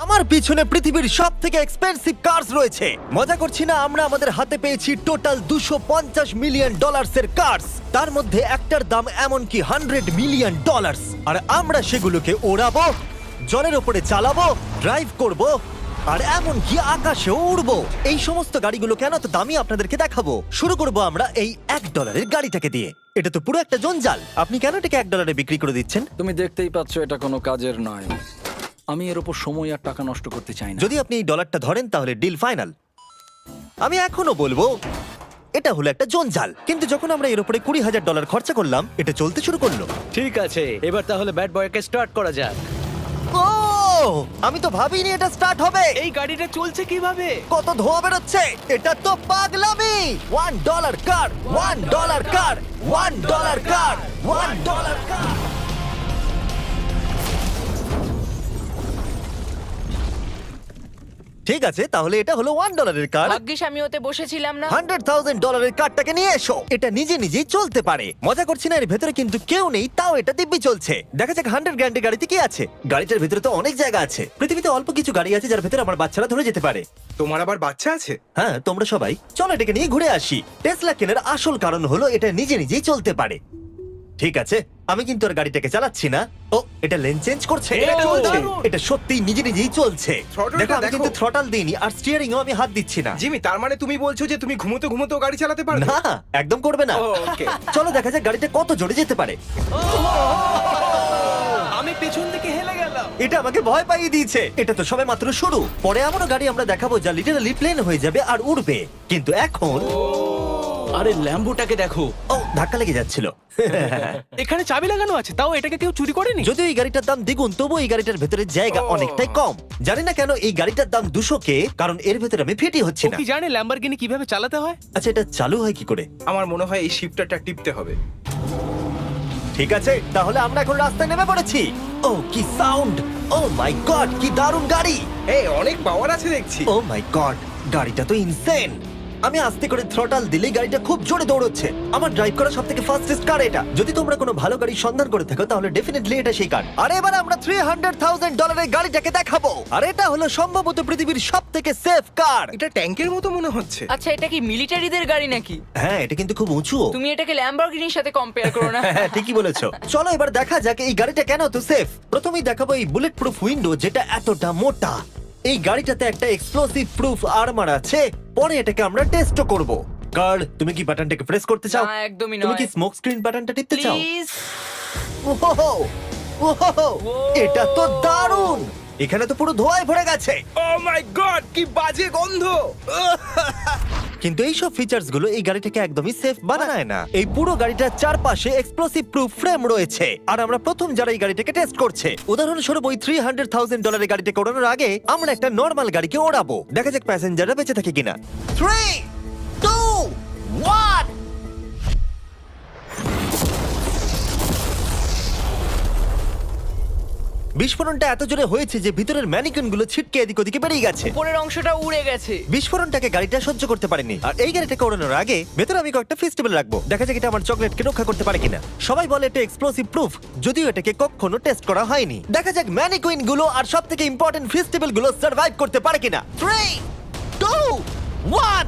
আমার পিছনে পৃথিবীর সব থেকে এক্সপেন্সিভ কার্স রয়েছে। মজা করছি না, আমরা আমাদের হাতে পেয়েছি টোটাল $250 মিলিয়ন এর কার্স। তার মধ্যে একটার দাম এমনকি $100 মিলিয়ন। আর আমরা সেগুলোকে ওড়াবো, জলের ওপরে চালাবো, ড্রাইভ করব, আর এমনকি আকাশেও উড়বো। এই সমস্ত গাড়িগুলো কেন তো দামি আপনাদেরকে দেখাবো। শুরু করব আমরা এই $1 গাড়িটাকে দিয়ে। এটা তো পুরো একটা জঞ্জাল। আপনি কেন এটাকে $1 বিক্রি করে দিচ্ছেন? তুমি দেখতেই পাচ্ছ এটা কোনো কাজের নয়। আমি এর উপর সময় আর টাকা নষ্ট করতে চাই না। যদি আপনি এই ডলারটা ধরেন তাহলে ডিল ফাইনাল। আমি এখনো বলবো এটা হলো একটা জঞ্জাল, কিন্তু যখন আমরা এর উপরে $20,000 খরচা করলাম, এটা চলতে শুরু করলো। ঠিক আছে, এবার তাহলে ব্যাড বয়কে স্টার্ট করা যাক। ও, আমি তো ভাবিনি এটা স্টার্ট হবে। এই গাড়িটা চলছে কিভাবে? কত ধোঁয়া বেরোচ্ছে, এটা তো পাগলামি। $1 কার, $1 কার, $1 কার, $1 কার। ঠিক আছে, তাহলে এটা হলো $1 কার। ভাগ্যিস আমি ওতে বসেছিলাম না। $100,000 কারটাকে নিয়ে এসো। এটা নিজে নিজেই চলতে পারে। মজা করছি না, এর ভেতরে কিন্তু কেউ নেই, তাও এটা দিব্যি চলছে। দেখা যাক 100 গ্র্যান্ডের গাড়িতে কি আছে। গাড়িটার ভেতরে তো অনেক জায়গা আছে। পৃথিবীতে অল্প কিছু গাড়ি আছে যার ভেতরে আমার বাচ্চারা ধরে যেতে পারে। তোমার আবার বাচ্চা আছে? হ্যাঁ, তোমরা সবাই চলো এটাকে নিয়ে ঘুরে আসি। টেসলা কেনার আসল কারণ হলো এটা নিজে নিজেই চলতে পারে। ঠিক আছে, আমি কিন্তু আর গাড়িটাকে চালাচ্ছি না। ও, এটা লেন চেঞ্জ করছে। এটা চলছে। এটা সত্যিই নিজে নিজেই চলছে। Throttle-টা দেখো, আমি দেখো। কিন্তু থ্রটাল দিইনি, আর স্টিয়ারিংও আমি হাত দিচ্ছি না। জিমি, তার মানে তুমি বলছো যে তুমি ঘুমোতে ঘুমোতেও গাড়ি চালাতে পারবে? না, একদম করবে না। ও, ওকে। চলো দেখা যাক গাড়িটা কত জোরে যেতে পারে। আমি পেছন থেকে হেলে গেলাম। এটা আমাকে ভয় পাইয়ে দিয়েছে। এটা তো সবে মাত্র শুরু। পরে এমনও গাড়ি আমরা দেখাবো যা লিটারালি প্লেন হয়ে যাবে আর উড়বে। কিন্তু এখন আরে ল্যাম্বোটাকে দেখো, ও, ধাক্কা লেগে যাচ্ছিল। এখানে চাবি লাগানো আছে, তাও এটাকে কেউ চুরি করেনি। যদিও এই গাড়িটার দাম দ্বিগুণ, তবু এই গাড়িটার ভেতরে জায়গা অনেকটাই কম। জানি না কেন এই গাড়িটার দাম 200K, কারণ এর ভেতরে আমি ফিটি হচ্ছি ও না। কি জানে ল্যাম্বরগিনি কিভাবে চালাতে হয়? আচ্ছা, এটা চালু হয় কি করে? আমার মনে হয় এই শিফটারটা টিপতে হবে। ঠিক আছে, তাহলে আমরা এখন রাস্তায় নেমে পড়েছি। ও, কি সাউন্ড! ও মাই গড, কি দারুণ গাড়ি! এই অনেক পাওয়ার আছে দেখছি। ও মাই গড, গাড়িটা তো ইনসেন। আমি আস্তে করে থ্রটাল দিলেই গাড়িটা খুব জোরে দৌড়চ্ছে। আমার ড্রাইভ করা সবথেকে ফাস্টেস্ট কার এটা। যদি তোমরা কোনো ভালো গাড়ির সন্ধান করে থাকো তাহলে ডেফিনেটলি এটা সেই কার। আর এবার আমরা $300,000 গাড়িটাকে দেখাবো। আর এটা হলো সম্ভবত পৃথিবীর সবথেকে সেফ কার। এটা ট্যাঙ্কের মতো মনে হচ্ছে। আচ্ছা, এটা কি মিলিটারিদের গাড়ি নাকি? হ্যাঁ, এটা কিন্তু খুব উঁচু। তুমি এটাকে ল্যাম্বরগিনির সাথে কম্পেয়ার করো না। হ্যাঁ, ঠিকই বলেছো। চলো এবার দেখা যাক এই গাড়িটা কেন তো সেফ। প্রথমেই দেখাবো এই বুলেট প্রুফ উইন্ডো, যেটা এতটা মোটা। এই গাড়িটাতে একটা এক্সপ্লোসিভ প্রুফ আর্মার আছে। পরে এটাকে আমরা টেস্ট করব। কার্ল, তুমি কি বাটনটাকে প্রেস করতে চাও? না, একদমই তুমি নয়। কি স্মোক স্ক্রিন বাটনটা টিপতে চাও? প্লিজ। ওহো, ওহো, এটা তো দারুণ। এখানে তো পুরো ধোঁয়ায় ভরে গেছে। ও মাই গড, কি বাজে গন্ধ! কিন্তু এইসব ফিচার্স গুলো এই গাড়িটাকে একদমই সেফ বানায় না। এই পুরো গাড়িটার চারপাশে এক্সপ্লোসিভ প্রুফ ফ্রেম রয়েছে। আর আমরা প্রথম যারা এই গাড়িটাকে টেস্ট করছে, উদাহরণস্বরূপ ওই $300,000 গাড়িটাকে ওড়ানোর আগে আমরা একটা নর্মাল গাড়িকে ওড়াবো। দেখা যাক প্যাসেঞ্জাররা বেঁচে থাকে কিনা। 3, 2, 1। বিস্ফোরণটা এত জোরে হয়েছে যে ভিতরের ম্যানিকুইন গুলো ছিটকে এদিক ওদিকে বেরিয়ে গেছে। উপরের অংশটা উড়ে গেছে। বিস্ফোরণটাকে গাড়িটা সহ্য করতে পারেনি। আর এই গাড়িটাকে ওড়ানোর আগে ভেতরে আমি কয়েকটা ফেস্টিভ্যাল রাখবো, দেখা যাক এটা আমার চকলেটকে রক্ষা করতে পারে কিনা। সবাই বলে এটা এক্সপ্লোসিভ প্রুফ, যদিও এটাকে কখনো টেস্ট করা হয়নি। দেখা যাক ম্যানিকুইন গুলো আর সবথেকে ইম্পর্টেন্ট ফেস্টিভ্যাল গুলো সার্ভাইভ করতে পারে কিনা। 3, 2, 1।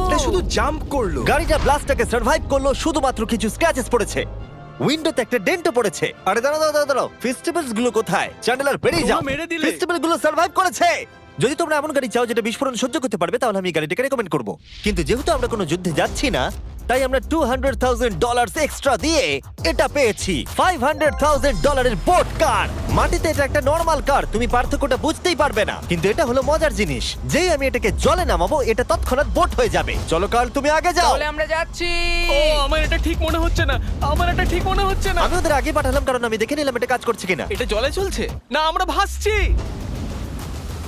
এটা শুধু জাম্প করলো। গাড়িটা ব্লাস্টটাকে সার্ভাইভ করলো, শুধুমাত্র কিছু স্ক্র্যাচেস পড়েছে। উইন্ডোতে একটা ডেন্টও পড়েছে। আরে দাঁড়াও দাঁড়াও দাঁড়াও, ফেস্টিভ্যালস গুলো কোথায়? চ্যান্ডেলার বেরিয়ে যাও। তোমরা মেরে দিলে। ফেস্টিভ্যাল গুলো সার্ভাইভ করেছে। যদি তোমরা এমন গাড়ি চাও যেটা বিস্ফোরণ সহ্য করতে পারবে, তাহলে আমি এই গাড়িটাকে রেকমেন্ড করব। কিন্তু যেহেতু আমরা কোনো যুদ্ধে যাচ্ছি না, তাই আমরা $200,000 এক্সট্রা দিয়ে এটা পেয়েছি। $500,000 বোট কার। মাটিতে এটা একটা নর্মাল কার, তুমি পার্থক্যটা বুঝতেই পারবে না। কিন্তু এটা হলো মজার জিনিস, যেই আমি এটাকে জলে নামাবো এটা তৎক্ষণাৎ বোট হয়ে যাবে। চলো কার্ল, তুমি আগে যাও। তাহলে আমরা যাচ্ছি। ও, আমার এটা ঠিক মনে হচ্ছে না, আমার এটা ঠিক মনে হচ্ছে না। আমি ওদের আগে পাঠালাম কারণ আমি দেখে নিলাম এটা কাজ করছে কিনা। এটা জলে চলছে না, আমরা ভাসছি।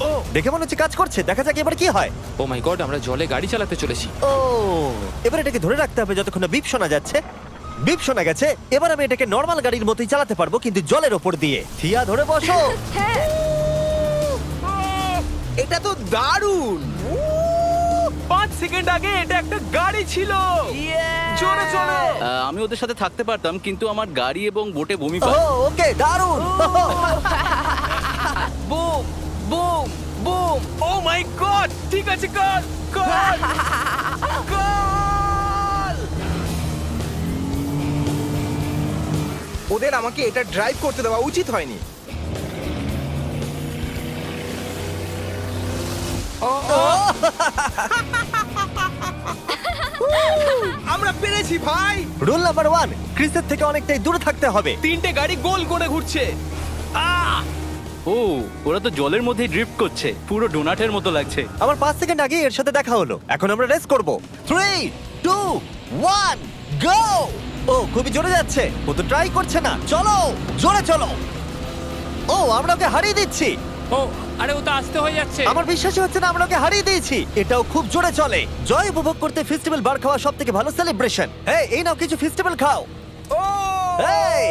ও, দেখে মনে হচ্ছে কাজ করছে, দেখা যাক এবার কি হয়। ও মাই গড, আমরা জলে গাড়ি চালাতে চলেছি। ও, এবার এটাকে ধরে রাখতে হবে যতক্ষণ না বিপ শোনা যাচ্ছে। বিপ শোনা গেছে। এবার আমি এটাকে নর্মাল গাড়ির মতোই চালাতে পারবো, কিন্তু জলের ওপর দিয়ে। থিয়া, ধরে বসো। হ্যাঁ। এটা তো দারুণ। 5 সেকেন্ড আগে এটা একটা গাড়ি ছিল। জোরে চলো। আমি ওদের সাথে থাকতে পারতাম কিন্তু আমার গাড়ি এবং বোটে বমি ও পায়। ওকে দারুণ বুম বুম বুম। ও মাই গড, ঠিক আছে, কর কর কর। ওদের আমাকে এটা ড্রাইভ করতে দেওয়া উচিত হয়নি। আমরা পেরেছি ভাই। রুল নাম্বার 1, ক্রিসের থেকে অনেকটাই দূরে থাকতে হবে। 3টে গাড়ি গোল করে ঘুরছে। ও ওরা তো জলের মধ্যে ড্রিফট করছে, পুরো ডোনাটের মতো লাগছে। আমার 5 সেকেন্ড আগে এর সাথে দেখা হলো। এখন আমরা রেস করব। 3 2 1 গো। ও খুবই জোরে যাচ্ছে। ও তো ট্রাই করছে না। চলো জোরে চলো। ও আমরা ওকে হারিয়ে দিচ্ছি। ও আরে ও তো আসতে হয়ে যাচ্ছে। আমার বিশ্বাসই হচ্ছে না আমরা ওকে হারিয়ে দিয়েছি। এটাও খুব জোরে চলে। জয় উপভোগ করতে ফেস্টিভ্যাল বার খাওয়া সবথেকে ভালো সেলিব্রেশন। এই নাও কিছু ফেস্টিভ্যাল খাও। ও এই!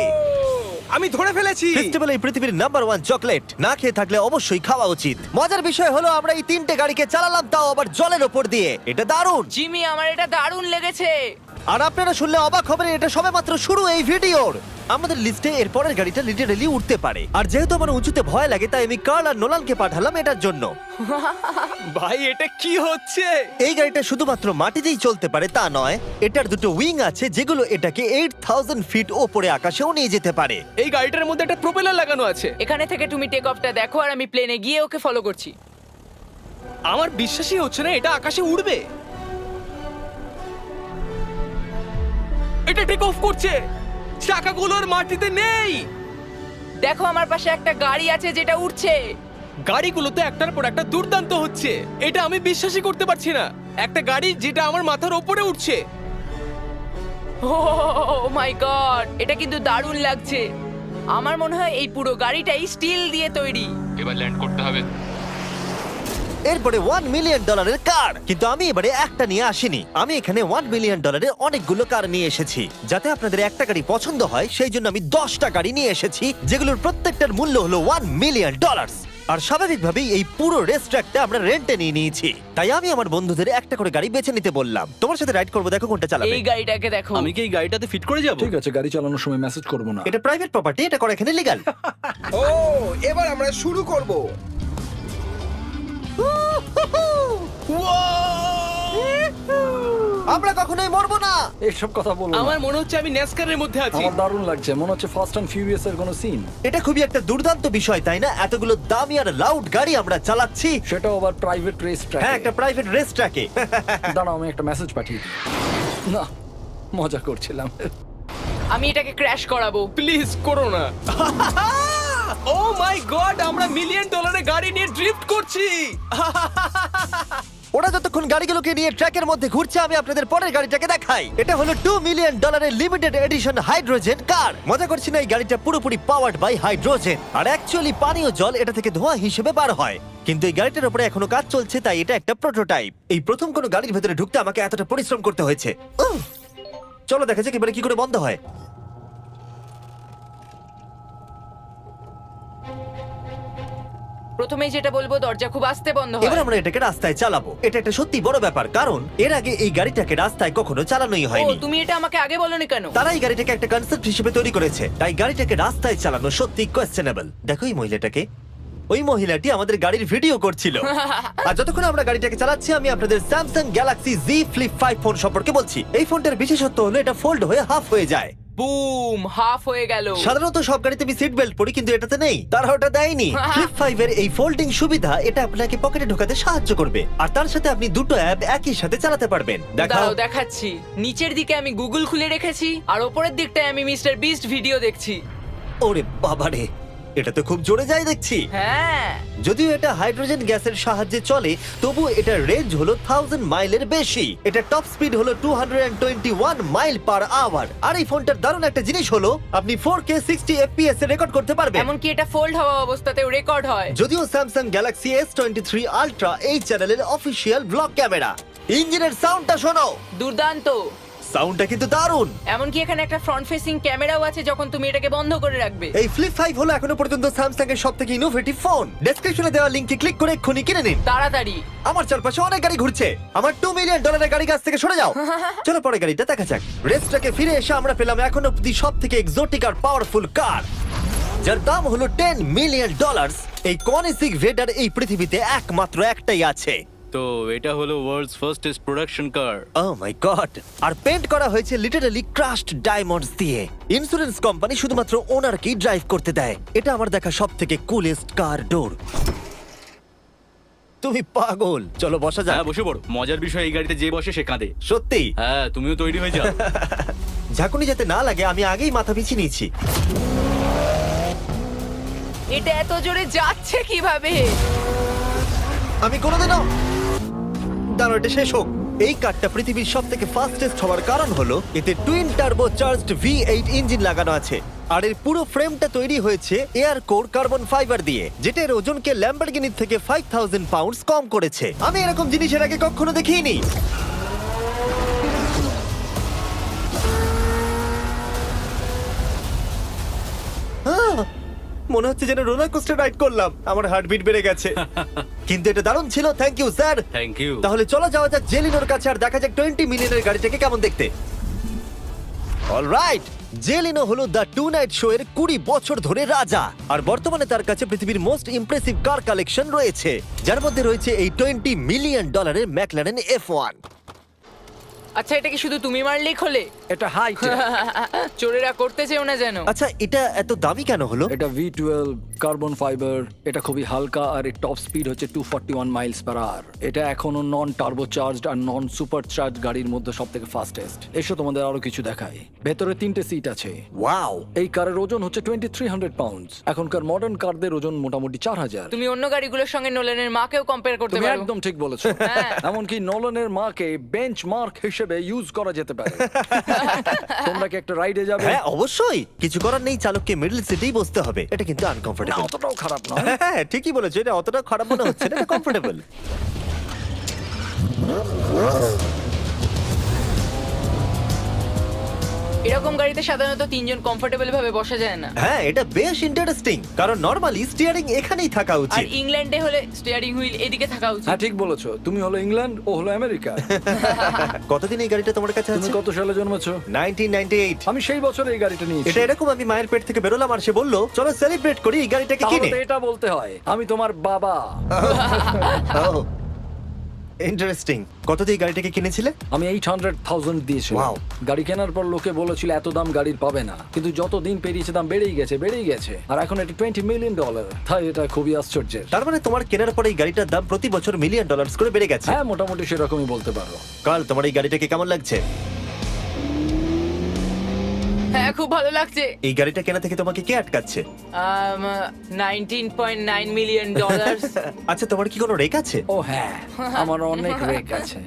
আমি ধরে ফেলেছি। ফেস্টিভ্যাল এই পৃথিবীর নাম্বার 1 চকলেট। না খেয়ে থাকলে অবশ্যই খাওয়া উচিত। মজার বিষয় হলো আমরা এই 3টে গাড়িকে চালালাম, তাও আবার জলের ওপর দিয়ে। এটা দারুণ। জিমি, আমার এটা দারুণ লেগেছে। আর আপনারা শুনলে অবাক হবেন, এটা সবেমাত্র শুরু এই ভিডিওর। আমাদের লিস্টে এর পরের গাড়িটা লিটারালি উঠতে পারে। আর যেহেতু আমার উঁচুতে ভয় লাগে, তাই আমি কার্ল আর নোলানকে পাঠালাম এটার জন্য। ভাই এটা কি হচ্ছে? এই গাড়িটা শুধুমাত্র মাটিতেই চলতে পারে তা নয়, এটার দুটো উইং আছে যেগুলো এটাকে 8000 ফিট ওপরে আকাশেও নিয়ে যেতে পারে। এই গাড়িটার মধ্যে একটা প্রপেলার লাগানো আছে। এখানে থেকে তুমি টেক অফটা দেখো আর আমি প্লেনে গিয়ে ওকে ফলো করছি। আমার বিশ্বাসই হচ্ছে না এটা আকাশে উড়বে। এটা টেক অফ করছে, চাকাগুলোর মাটিতে নেই। দেখো আমার পাশে একটা গাড়ি আছে যেটা উঠছে। গাড়িগুলোতে একটার পর একটা দুর্দান্ত হচ্ছে। এটা আমি বিশ্বাসই করতে পারছি না। একটা গাড়ি যেটা আমার মাথার ওপরে উঠছে। ও মাই গড, এটা কিন্তু দারুণ লাগছে। আমার মনে হয় এই পুরো গাড়িটাই স্টিল দিয়ে তৈরি। এবার ল্যান্ড করতে হবে। এরপরে $1 মিলিয়ন কার। কিন্তু আমি এবারে একটা নিয়ে আসিনি। আমি এখানে $1 মিলিয়ন অনেকগুলো কার নিয়ে এসেছি। যাতে আপনাদের একটা গাড়ি পছন্দ হয় সেই জন্য আমি 10টা গাড়ি নিয়ে এসেছি, যেগুলোর প্রত্যেকটার মূল্য হলো $1 মিলিয়ন। আর স্বাভাবিকভাবেই এই পুরো রেস ট্র্যাকটা আমরা রেন্টে নিয়ে নিয়েছি। তাই আমি আমার বন্ধুদের একটা করে গাড়ি বেছে নিতে বললাম। তোমার সাথে রাইড করবো, দেখো কোনটা চালাবে। এই গাড়িটাকে দেখো। আমি কি এই গাড়িটাতে ফিট করে যাব? ঠিক আছে, গাড়ি চালানোর সময় মেসেজ করবো না। এটা প্রাইভেট প্রপার্টি, এটা করা এখানে লিগ্যাল। ও এবার আমরা শুরু করব। আমরা কখনোই মরবো না। এইসব কথা বলবো না। আমার মনে হচ্ছে আমি ন্যাসকারের মধ্যে আছি। আমার দারুণ লাগছে, মনে হচ্ছে ফাস্ট অ্যান্ড ফিউরিয়াস এর কোনো সিন। এটা খুবই একটা দুর্দান্ত বিষয়, তাই না? এতগুলো দামি আর লাউড গাড়ি আমরা চালাচ্ছি। সেটাও আবার প্রাইভেট রেস ট্র্যাক। হ্যাঁ, একটা প্রাইভেট রেস ট্র্যাকে। দাঁড়াও, আমি একটা মেসেজ পাঠিয়ে দিই। না, মজা করছিলাম। আমি এটাকে ক্র্যাশ করাবো। প্লিজ করো না। ও মাই গড, আমরা $1 মিলিয়ন গাড়ি নিয়ে ড্রিফট করছি। ওরা যতক্ষণ গাড়িগুলোকে নিয়ে ট্র্যাকের মধ্যে ঘুরছে, আমি আপনাদের পরের গাড়িটাকে দেখাই। এটা হলো $2 million limited edition hydrogen car. মজা করছি না, এই গাড়িটা পুরোপুরি পাওয়ার্ড বাই হাইড্রোজেন। আর অ্যাকচুয়ালি পানীয় জল এটা থেকে ধোঁয়া হিসেবে বার হয়। কিন্তু এই গাড়িটার উপরে এখনো কাজ চলছে, তাই এটা একটা প্রোটোটাইপ। এই প্রথম কোনো গাড়ির ভেতরে ঢুকতে আমাকে এতটা পরিশ্রম করতে হয়েছে। চলো দেখা যাক এবারে কি করে বন্ধ হয়। প্রথমেই যেটা বলবো, দরজা খুব আস্তে বন্ধ এবার হয়। আমরা এটাকে রাস্তায় চালাবো। এটা একটা সত্যি বড় ব্যাপার, কারণ এর আগে এই গাড়িটাকে রাস্তায় কখনো চালানোই ও, হয়নি। তুমি এটা আমাকে আগে বলনি কেন? তারা এই গাড়িটাকে একটা কনসেপ্ট হিসেবে তৈরি করেছে, তাই গাড়িটাকে রাস্তায় চালানো সত্যি কোয়েশ্চেনেবল। দেখো এই মহিলাটাকে, ওই মহিলাটি আমাদের গাড়ির ভিডিও করছিল। আর যতক্ষণ আমরা গাড়িটাকে চালাচ্ছি, আমি আপনাদের Samsung Galaxy Z Flip 5 phone সম্পর্কে বলছি। এই ফোনটার বিশেষত্ব হলো এটা ফোল্ড হয়ে হাফ হয়ে যায়। বুম, হাফ হয়ে গেল। সাধারণত সব গাড়িতে আমি সিট বেল্ট পরি, কিন্তু এটাতে নেই। তারা ওটা দেয়নি। ফ্লিপ 5 এর এই ফোল্ডিং সুবিধা, এটা আপনাকে পকেটে ঢোকাতে সাহায্য করবে। আর তার সাথে আপনি দুটো অ্যাপ একই সাথে চালাতে পারবেন। দেখাও। দাঁড়াও দেখাচ্ছি। নিচের দিকে আমি গুগল খুলে রেখেছি, আর ওপরের দিকটায় আমি মিস্টার বিস্ট ভিডিও দেখছি। ওরে বাবারে, এটা তো খুব জোরে যায় দেখছি। হ্যাঁ, যদিও এটা হাইড্রোজেন গ্যাসের সাহায্যে চলে, তবু এটার রেঞ্জ হলো 1000 মাইলের বেশি। এটা টপ স্পিড হলো 221 মাইল পার আওয়ার। আর এই ফোনটার দারুণ একটা জিনিস হলো, আপনি 4K 60 FPS এ রেকর্ড করতে পারবেন। এমনকি এটা ফোল্ড হওয়া অবস্থাতেও রেকর্ড হয়। যদিও স্যামসাং গ্যালাক্সি S23 আলট্রা এই চ্যানেলের অফিসিয়াল ব্লগ ক্যামেরা। ইঞ্জিনের সাউন্ডটা শোনো। দুর্দান্ত। সাউন্ডটা কিন্তু দারুণ। এমনকি এখানে একটা ফ্রন্ট ফেসিং ক্যামেরাও আছে যখন তুমি এটাকে বন্ধ করে রাখবে। এই ফ্লিপ 5 হলো এখনো পর্যন্ত স্যামসাং এর সবথেকে ইনোভেটিভ ফোন। ডেসক্রিপশনে দেওয়া লিংকে ক্লিক করে এক্ষুনি কিনে নিন। তাড়াতাড়ি। আমার চারপাশে অনেক গাড়ি ঘুরছে। আমার $2 মিলিয়ন গাড়ি কাছ থেকে সরে যাও। চলো পরে গাড়িটা দেখা যাক। রেসটাকে ফিরে এসে আমরা পেলাম এখন অব্দি সব থেকে এক্সোটিক আর পাওয়ারফুল কার, যার দাম হলো $10 মিলিয়ন। এই কনিসিক ভেডার এই পৃথিবীতে একমাত্র একটাই আছে। তো এটা হলো ওয়ার্ল্ডস ফার্স্টেস্ট প্রোডাকশন কার। ও মাই গড! আর পেন্ট করা হয়েছে লিটারালি ক্রাশড ডায়মন্ডস দিয়ে। ইন্স্যুরেন্স কোম্পানি শুধুমাত্র ওনারকেই ড্রাইভ করতে দেয়। এটা আমার দেখা সব থেকে কুলেস্ট কার ডোর। তুমি পাগল। চলো বসা যাক। হ্যাঁ বসে পড়ো। মজার বিষয় এই গাড়িতে যে বসে সে কাঁদে। সত্যি হ্যাঁ তুমিও তৈরি হয়ে যাও। ঝাঁকুনি যাতে না লাগে আমি আগেই মাথা পিছিয়ে নিয়েছি। এটা এত জোরে যাচ্ছে কিভাবে? আমি কোনোদিনও দাঁড়ো, এটা শেষ হোক। এই কারটা পৃথিবীর সব থেকে ফাস্টেস্ট হওয়ার কারণ হলো এতে twin turbo charged V8 engine লাগানো আছে। আর এর পুরো ফ্রেমটা তৈরি হয়েছে এয়ার কোর কার্বন ফাইবার দিয়ে, যেটা এর ওজনকে ল্যাম্বরগিনির থেকে 5000 পাউন্ডস কম করেছে। আমি এরকম জিনিসের আগে কখনো দেখিনি। মনে হচ্ছে যেন রোলার কোস্টার রাইড করলাম। আমার হার্টবিট বেড়ে গেছে। কিন্তু এটা দারুণ ছিল। Thank you sir. Thank you. তাহলে চলো যাওয়া যাক জেলিনোর কাছে আর দেখা যাক 20 মিলিয়নের গাড়িটাকে কেমন দেখতে। অলরাইট, জেলিনো হলো দ্য টু নাইট শো এর 20 বছর ধরে রাজা। আর বর্তমানে তার কাছে পৃথিবীর মোস্ট ইমপ্রেসিভ কার কালেকশন রয়েছে, যার মধ্যে রয়েছে এই $20 মিলিয়ন ম্যাকলারেন F1। আচ্ছা, এটা কি শুধু তুমি মারলেই খোলে? এটা হাই চোরেরা করতে চেও না যেন। আচ্ছা, এটা এত দামি কেন হলো? এটা V12 কার্বন ফাইবার। এটা খুবই হালকা আর এর টপ স্পিড হচ্ছে 241 মাইলস পার আওয়ার। এটা এখনো নন টার্বো চার্জড আর নন সুপার চার্জ গাড়ির মধ্যে সবথেকে ফাস্টেস্ট। এসো তোমাদের আরো কিছু দেখাই। ভেতরে 3টে সিট আছে। ওয়াও! এই কারের ওজন হচ্ছে 2300 পাউন্ডস। এখনকার মডার্ন কারদের ওজন মোটামুটি 4000। তুমি অন্য গাড়িগুলোর সঙ্গে নোলেনের মাকেও কম্পেয়ার করতে তুমি পারো। একদম ঠিক বলেছো। হ্যাঁ। এমনকি নোলানের মাকে বেঞ্চমার্ক হিসেবে ইউজ করা যেতে পারে। তোমরা কি একটা রাইডে যাবে? হ্যাঁ অবশ্যই। কিছু করার নেই, চালককে মিডল সিটেই বসতে হবে। এটা কিন্তু না, আনকমফোর্টেবল। অতটাও খারাপ নয়। হ্যাঁ ঠিকই বলেছো, এটা অতটা খারাপ মনে হচ্ছে না, এটা কমফোর্টেবল। এরকম গাড়িতে সাধারণত 3 জন কমফোর্টেবল ভাবে বসা যায় না। হ্যাঁ এটা বেশ ইন্টারেস্টিং, কারণ নরমালি স্টিয়ারিং এখানেই থাকা আর উচিত। ইংল্যান্ডে হলে স্টিয়ারিং হুইল এদিকে থাকা উচিত। হ্যাঁ ঠিক বলেছো। তুমি হলো ইংল্যান্ড, ও হলো আমেরিকা। কতদিন এই গাড়িটা তোমার কাছে তুমি আছে? কত সালে জন্মেছো? 1998। আমি সেই বছর এই গাড়িটা নিয়েছি। এটা এরকম, আমি মায়ের পেট থেকে বেরোলাম আর সে বললো চলো সেলিব্রেট করি এই গাড়িটাকে তাহলে কিনে। তো এটা বলতে হয় আমি তোমার বাবা। ইন্টারেস্টিং। কত দিয়ে এই গাড়িটাকে কিনেছিলে? আমি 800,000 দিয়েছি। Wow. গাড়ি কেনার পর লোকে বলেছিল এত দাম গাড়ির পাবে না, কিন্তু যত দিন পেরিয়েছে দাম বেড়েই গেছে। আর এখন এটা $20 মিলিয়ন। তাই এটা খুবই আশ্চর্যের। তার মানে তোমার কেনার পরে এই গাড়িটার দাম প্রতি বছর $1 মিলিয়ন করে বেড়ে গেছে। হ্যাঁ মোটামুটি সেরকমই বলতে পারো। কাল তোমার এই গাড়িটাকে কেমন লাগছে? হ্যাঁ খুব ভালো লাগছে। এই গাড়িটা কেনা থেকে তোমাকে কে আটকাচ্ছে? $19.9 মিলিয়ন। আচ্ছা তোমার কি কোনো রেক আছে? ও হ্যাঁ, আমার অনেক রেক আছে।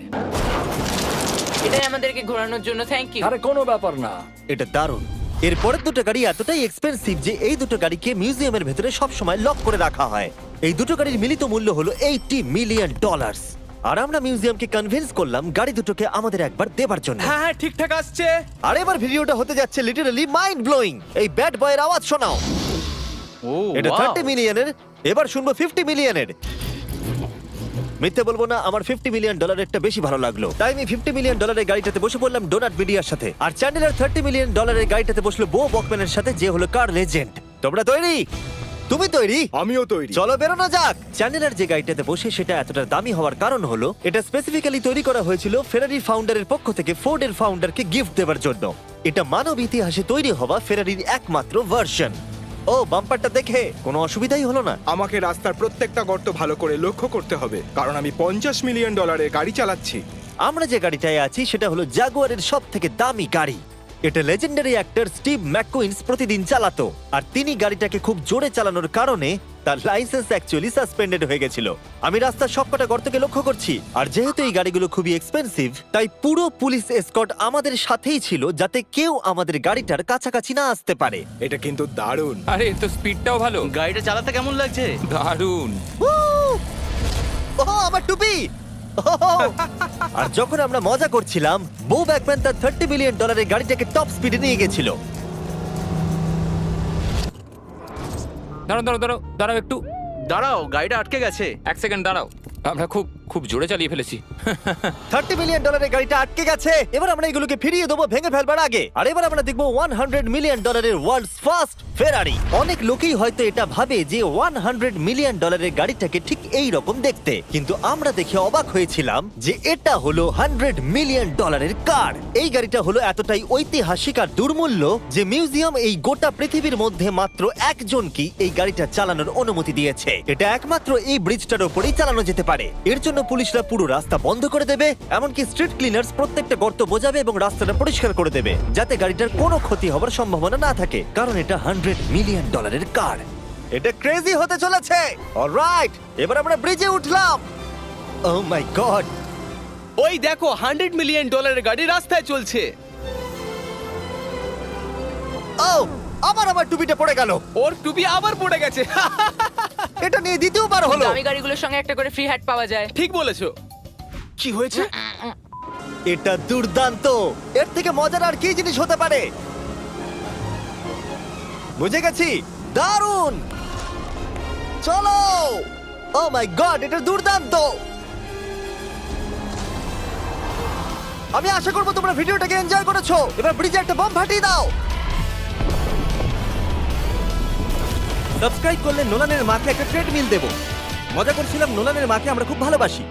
এটাই আমাদেরকে ঘোরানোর জন্য থ্যাংক ইউ। আরে কোনো ব্যাপার না। এটা দারুণ। এর পরের দুটো গাড়ি এতটাই এক্সপেন্সিভ যে এই দুটো গাড়িকে মিউজিয়ামের ভেতরে সব সময় লক করে রাখা হয়। এই দুটো গাড়ির মিলিত মূল্য হলো $80 মিলিয়ন। আর আমরা মিউজিয়ামকে কনভিন্স করলাম গাড়ি দুটোকে আমাদের একবার দেবার জন্য। হ্যাঁ হ্যাঁ ঠিকঠাক আসছে। আর এবার ভিডিওটা হতে যাচ্ছে লিটারালি মাইন্ড ব্লোয়িং। এই ব্যাড বয়ের আওয়াজ শোনাও। ও এটা wow! 30 মিলিয়নের, এবার শুনবো 50 মিলিয়নের। মিথ্যে বলবো না, আমার $50 মিলিয়ন বেশি ভালো লাগলো, তাই আমি $50 মিলিয়ন গাড়িটাতে বসে পড়লাম ডোনাট মিডিয়ার সাথে। আর চ্যান্ডেলার $30 মিলিয়ন গাড়িটাতে বসলো বো বকম্যানের সাথে, যে হলো কার লেজেন্ড। তোমরা তৈরি? তুমি তৈরি? আমিও তৈরি। চলো বেরোনো যাক। চ্যান্ডেলার যে গাড়িটাতে বসে সেটা এতটা দামি হওয়ার কারণ হলো এটা স্পেসিফিক্যালি তৈরি করা হয়েছিল ফেরারি ফাউন্ডারের পক্ষ থেকে ফোর্ডের ফাউন্ডারকে গিফট দেওয়ার জন্য। এটা মানব ইতিহাসে তৈরি হওয়া ফেরারির একমাত্র ভার্সন। ও বাম্পারটা দেখে কোনো অসুবিধাই হলো না। আমাকে রাস্তার প্রত্যেকটা গর্ত ভালো করে লক্ষ্য করতে হবে, কারণ আমি $50 মিলিয়ন গাড়ি চালাচ্ছি। আমরা যে গাড়িটায় আছি সেটা হলো জাগুয়ারের সব থেকে দামি গাড়ি। এটা লেজেন্ডারি অ্যাক্টর স্টিভ ম্যাককুইন্স প্রতিদিন চালাতো, আর তিনি গাড়িটাকে খুব জোরে চালানোর কারণে তার লাইসেন্স অ্যাকচুয়ালি সাসপেন্ডেড হয়ে গেছিল। আমি রাস্তার সবকটা গর্তকে লক্ষ্য করছি, আর যেহেতু এই গাড়িগুলো খুবই এক্সপেন্সিভ তাই পুরো পুলিশ এসকর্ট আমাদের সাথেই ছিল, যাতে কেউ আমাদের গাড়িটার কাছাকাছি না আসতে পারে। এটা কিন্তু দারুণ। আরে এর তো স্পিডটাও ভালো। গাড়িটা চালাতে কেমন লাগছে? দারুণ। ও আমার টুপি! ও আর যখন আমরা মজা করছিলাম, বো ব্যাকম্যান তার $30 মিলিয়ন গাড়িটাকে টপ স্পিডে নিয়ে গেছিল। দাঁড়াও দাঁড়াও দাঁড়াও দাঁড়াও একটু দাঁড়াও, গাড়িটা আটকে গেছে। 1 সেকেন্ড দাঁড়াও। আমরা খুব খুব জোরে চালিয়ে ফেলেছি। $30 মিলিয়ন গাড়িটা আটকে গেছে। এবার আমরা এগুলোকে ফিরিয়ে দেবো ভেঙে ফেলবার আগে। আর এবার আমরা দেখবো $100 মিলিয়ন ওয়ার্ল্ডস ফার্স্ট ফেরারি। অনেক লোকেই হয়তো এটা ভাবে যে $100 মিলিয়ন গাড়িটাকে ঠিক এই রকম দেখতে, কিন্তু আমরা দেখে অবাক হয়েছিলাম যে এটা হলো $100 মিলিয়ন কার। এই গাড়িটা হলো এতটাই ঐতিহাসিক আর দুর্মূল্য যে মিউজিয়াম এই গোটা পৃথিবীর মধ্যে মাত্র একজনকেই এই গাড়িটা চালানোর অনুমতি দিয়েছে। এটা একমাত্র এই ব্রিজটার উপরেই চালানো যেতে পারে। এর জন্য পুলিশরা পুরো রাস্তা বন্ধ করে দেবে, এমনকি স্ট্রিট ক্লিনার্স প্রত্যেকটা গর্ত বোঝাবে এবং রাস্তাটা পরিষ্কার করে দেবে, যাতে গাড়িটার কোনো ক্ষতি হবার সম্ভাবনা না থাকে, কারণ এটা $100 মিলিয়ন কার। এটা ক্রেজি হতে চলেছে। অলরাইট, এবার আমরা ব্রিজে উঠলাম। ও মাই গড, ওই দেখো $100 মিলিয়ন গাড়ি রাস্তায় চলছে। ও আমার টুপিটা পড়ে গেল। ওর টুপি আবার পড়ে গেছে। এটা নিয়ে দ্বিতীয়বার হলো। দামি গাড়িগুলোর সঙ্গে একটা করে ফ্রি হ্যাট পাওয়া যায়। ঠিক বলেছো। কি হয়েছে? এটা দুর্দান্ত। এর থেকে মজার আর কি জিনিস হতে পারে? বুঝে গেছি, দারুণ। চলো। ও মাই গড, এটা দুর্দান্ত। আমি আশা করবো তোমরা ভিডিওটাকে এনজয় করেছো। এবার ব্রিজে একটা বম ফাটিয়ে দাও। সাবস্ক্রাইব করলে নোলানের মাকে একটা ট্রেডমিল দেবো। মজা করছিলাম, নোলানের মাকে আমরা খুব ভালোবাসি।